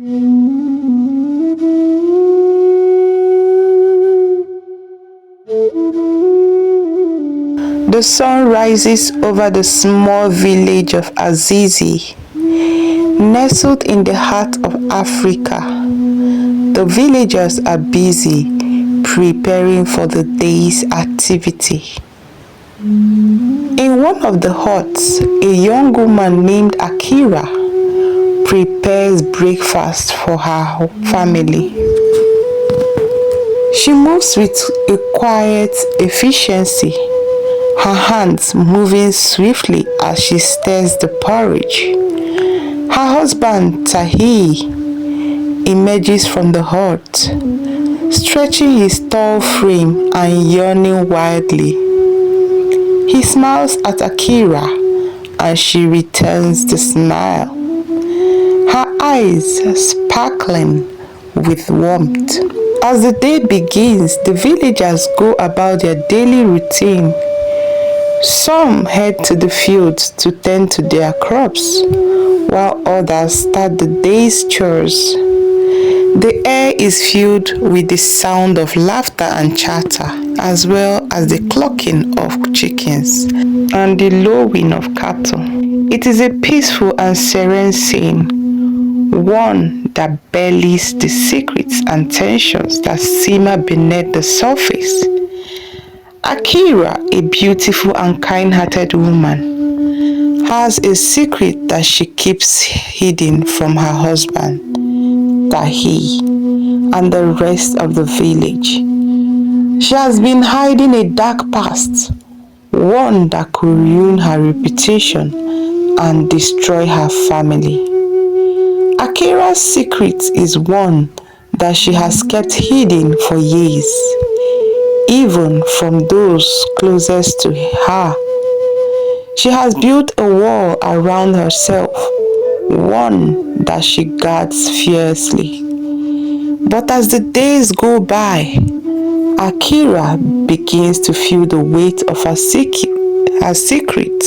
The sun rises over the small village of Azizi, nestled in the heart of Africa. The villagers are busy preparing for the day's activity. In one of the huts, a young woman named Akira prepares breakfast for her family. She moves with a quiet efficiency, her hands moving swiftly as she stirs the porridge. Her husband, Tahi, emerges from the hut, stretching his tall frame and yawning wildly. He smiles at Akira and she returns the smile, her eyes sparkling with warmth. As the day begins, the villagers go about their daily routine. Some head to the fields to tend to their crops, while others start the day's chores. The air is filled with the sound of laughter and chatter, as well as the clucking of chickens and the lowing of cattle. It is a peaceful and serene scene, one that belies the secrets and tensions that simmer beneath the surface. Akira, a beautiful and kind-hearted woman, has a secret that she keeps hidden from her husband, Tahi, and the rest of the village. She has been hiding a dark past, one that could ruin her reputation and destroy her family. Akira's secret is one that she has kept hidden for years, even from those closest to her. She has built a wall around herself, one that she guards fiercely. But as the days go by, Akira begins to feel the weight of her secret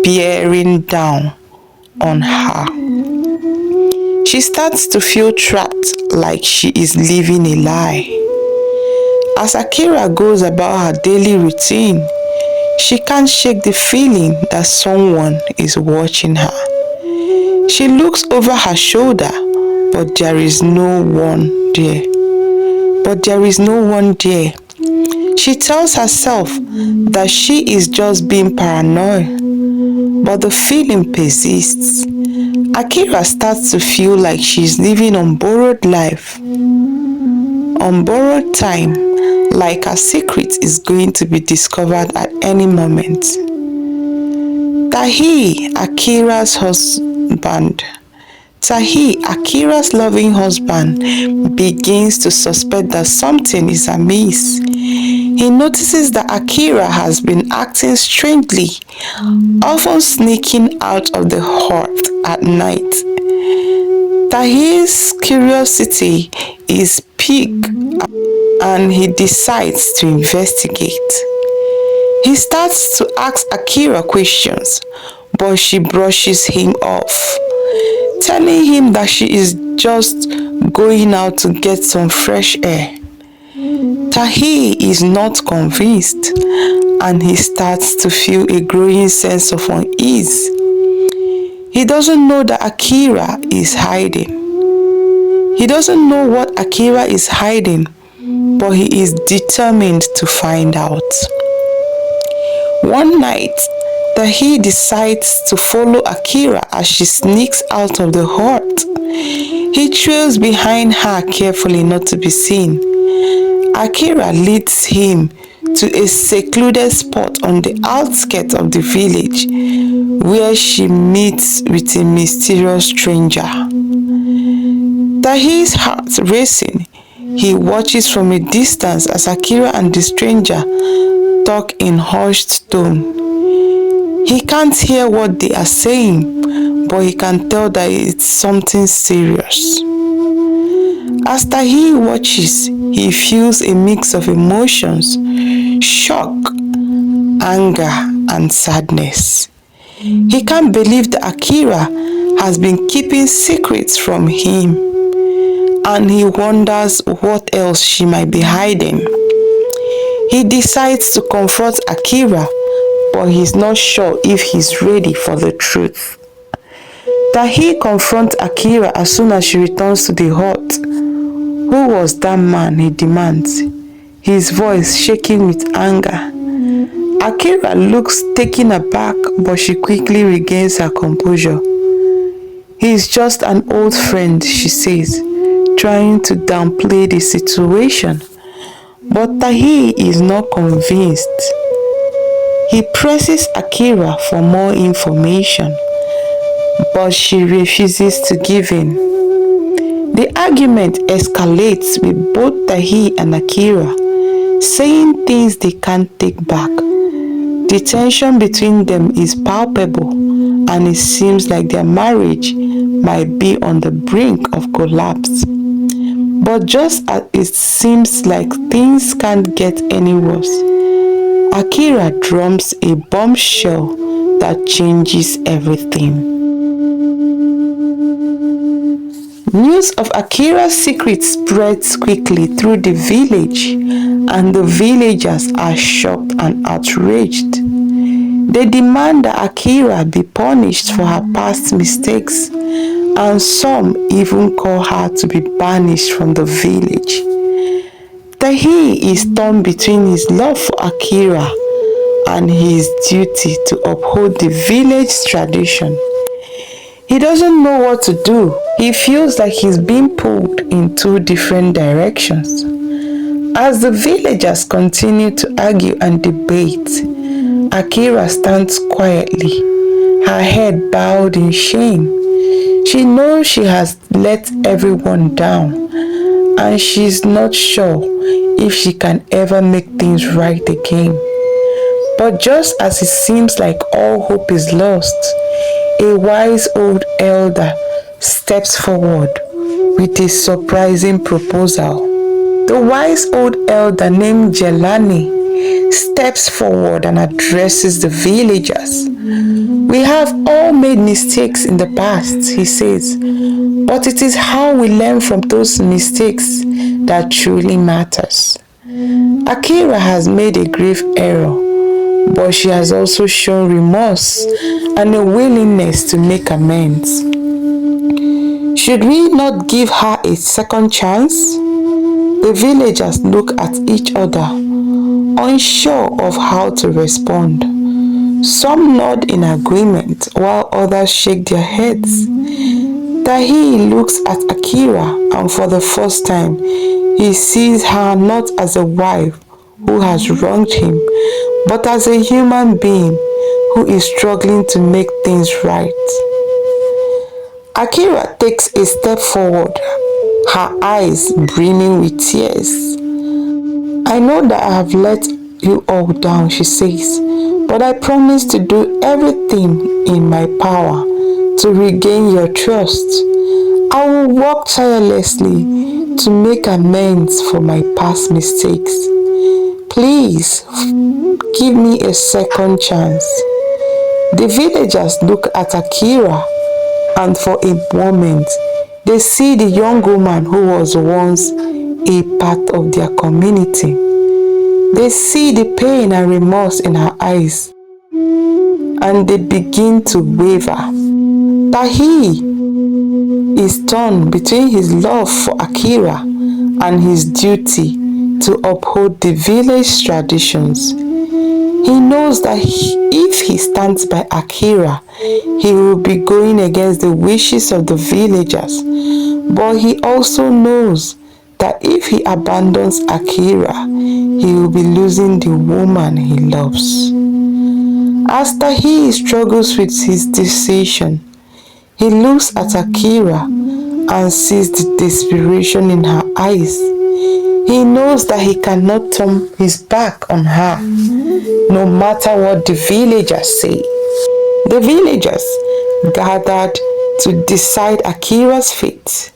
bearing down on her. She starts to feel trapped, like she is living a lie. As Akira goes about her daily routine, she can't shake the feeling that someone is watching her. She looks over her shoulder, but there is no one there. She tells herself that she is just being paranoid, but the feeling persists. Akira starts to feel like she's living on borrowed life, on borrowed time, like her secret is going to be discovered at any moment. Tahi, Akira's loving husband, begins to suspect that something is amiss. He notices that Akira has been acting strangely, often sneaking out of the hut at night. Tahi's curiosity is piqued and he decides to investigate. He starts to ask Akira questions, but she brushes him off, telling him that she is just going out to get some fresh air. Tahi is not convinced, and he starts to feel a growing sense of unease. He doesn't know that Akira is hiding. He doesn't know what Akira is hiding, but he is determined to find out. One night, Tahi decides to follow Akira as she sneaks out of the hut. He trails behind her carefully not to be seen. Akira leads him to a secluded spot on the outskirts of the village, where she meets with a mysterious stranger. Tahi's heart racing, he watches from a distance as Akira and the stranger talk in hushed tone. He can't hear what they are saying, but he can tell that it's something serious. As Tahi watches, he feels a mix of emotions, shock, anger, and sadness. He can't believe that Akira has been keeping secrets from him, and he wonders what else she might be hiding. He decides to confront Akira, but he's not sure if he's ready for the truth. Tahi confronts Akira as soon as she returns to the hut. Who was that man? He demands, his voice shaking with anger. Akira looks taken aback, but she quickly regains her composure. He's just an old friend, she says, trying to downplay the situation. But Tahi is not convinced. He presses Akira for more information, but she refuses to give in. The argument escalates with both Tahi and Akira saying things they can't take back. The tension between them is palpable, and it seems like their marriage might be on the brink of collapse. But just as it seems like things can't get any worse, Akira drums a bombshell that changes everything. News of Akira's secret spreads quickly through the village, and the villagers are shocked and outraged. They demand that Akira be punished for her past mistakes, and some even call her to be banished from the village. Tahi is torn between his love for Akira and his duty to uphold the village tradition. He doesn't know what to do. He feels like he's being pulled in two different directions. As the villagers continue to argue and debate, Akira stands quietly, her head bowed in shame. She knows she has let everyone down, and she's not sure if she can ever make things right again. But just as it seems like all hope is lost, a wise old elder steps forward with a surprising proposal. The wise old elder named Jelani steps forward and addresses the villagers. We have all made mistakes in the past, he says, but it is how we learn from those mistakes that truly matters. Akira has made a grave error, but she has also shown remorse and a willingness to make amends. Should we not give her a second chance? The villagers look at each other, unsure of how to respond. Some nod in agreement while others shake their heads. Tahi looks at Akira, and for the first time, he sees her not as a wife who has wronged him, but as a human being who is struggling to make things right. Akira takes a step forward, her eyes brimming with tears. I know that I have let you all down, she says, but I promise to do everything in my power to regain your trust. I will work tirelessly to make amends for my past mistakes. Please give me a second chance. The villagers look at Akira, and for a moment, they see the young woman who was once a part of their community. They see the pain and remorse in her eyes, and they begin to waver. Tahi is torn between his love for Akira and his duty to uphold the village traditions. He knows that if he stands by Akira, he will be going against the wishes of the villagers. But he also knows that if he abandons Akira, he will be losing the woman he loves. As Tahi struggles with his decision, he looks at Akira and sees the desperation in her eyes. He knows that he cannot turn his back on her, no matter what the villagers say. The villagers gathered to decide Akira's fate.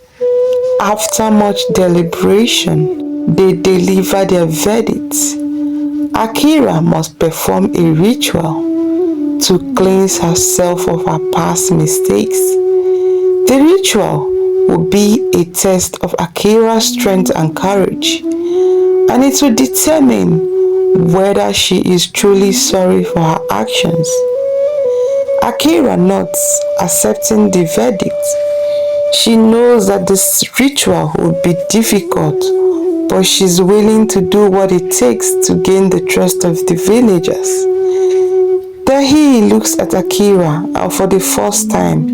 After much deliberation, they deliver their verdict. Akira must perform a ritual to cleanse herself of her past mistakes. The ritual will be a test of Akira's strength and courage, and it will determine whether she is truly sorry for her actions. Akira nods, accepting the verdict. She knows that this ritual will be difficult, but she's willing to do what it takes to gain the trust of the villagers. Tahi looks at Akira, and for the first time,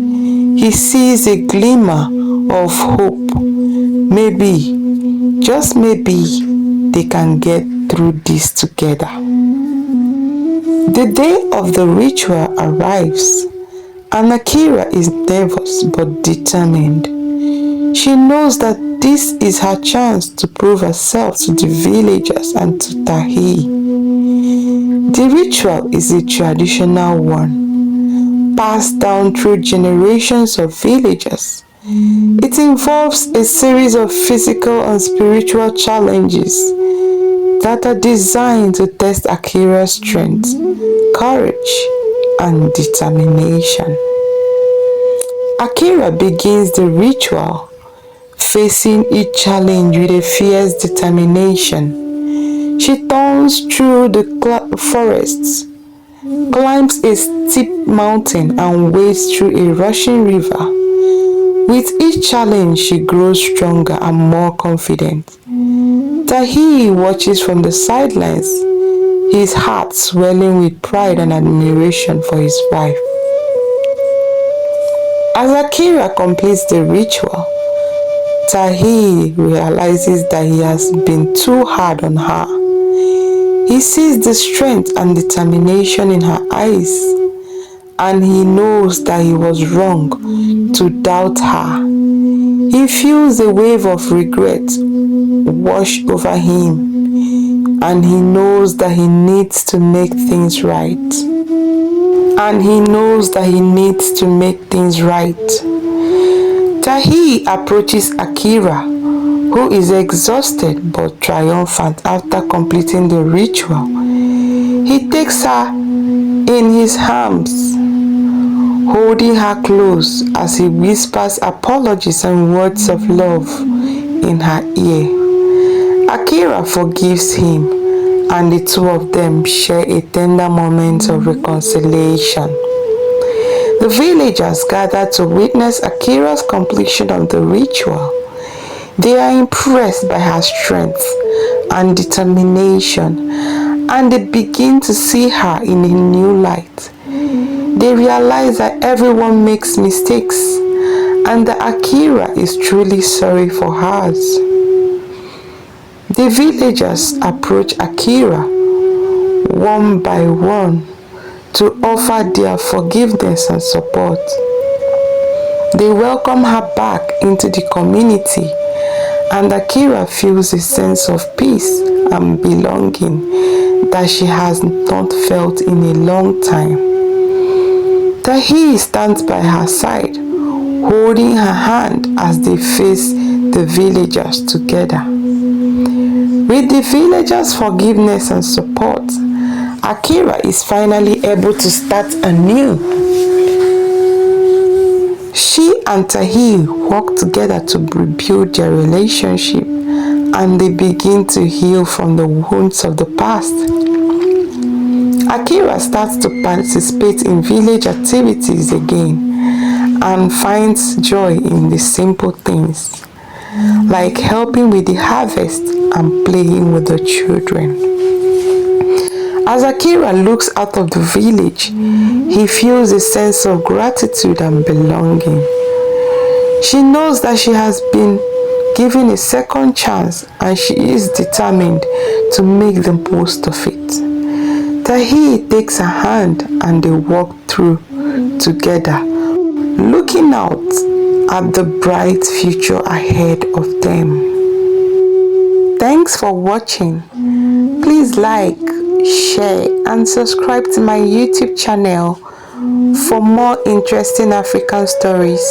he sees a glimmer of hope. Maybe, just maybe, they can get through this together. The day of the ritual arrives, and Akira is nervous but determined. She knows that this is her chance to prove herself to the villagers and to Tahi. The ritual is a traditional one, passed down through generations of villagers. It involves a series of physical and spiritual challenges that are designed to test Akira's strength, courage, and determination. Akira begins the ritual, facing each challenge with a fierce determination. She turns through the forests, climbs a steep mountain, and wades through a rushing river. With each challenge, she grows stronger and more confident. Tahi watches from the sidelines, his heart swelling with pride and admiration for his wife. As Akira completes the ritual, Tahi realizes that he has been too hard on her. He sees the strength and determination in her eyes, and he knows that he was wrong to doubt her. He feels a wave of regret wash over him, and he knows that he needs to make things right. Tahi approaches Akira, who is exhausted but triumphant after completing the ritual. He takes her in his arms, holding her close as he whispers apologies and words of love in her ear. Akira forgives him, and the two of them share a tender moment of reconciliation. The villagers gather to witness Akira's completion of the ritual. They are impressed by her strength and determination, and they begin to see her in a new light. They realize that everyone makes mistakes, and that Akira is truly sorry for hers. The villagers approach Akira one by one to offer their forgiveness and support. They welcome her back into the community, and Akira feels a sense of peace and belonging that she has not felt in a long time. Tahi stands by her side, holding her hand as they face the villagers together. With the villagers' forgiveness and support, Akira is finally able to start anew. She and Tahi work together to rebuild their relationship, and they begin to heal from the wounds of the past. Akira starts to participate in village activities again and finds joy in the simple things, like helping with the harvest and playing with the children. As Akira looks out of the village, he feels a sense of gratitude and belonging. She knows that she has been given a second chance, and she is determined to make the most of it. Tahi takes her hand and they walk through together, looking out at the bright future ahead of them. Thanks for watching. Please like, share, and subscribe to my YouTube channel for more interesting African stories.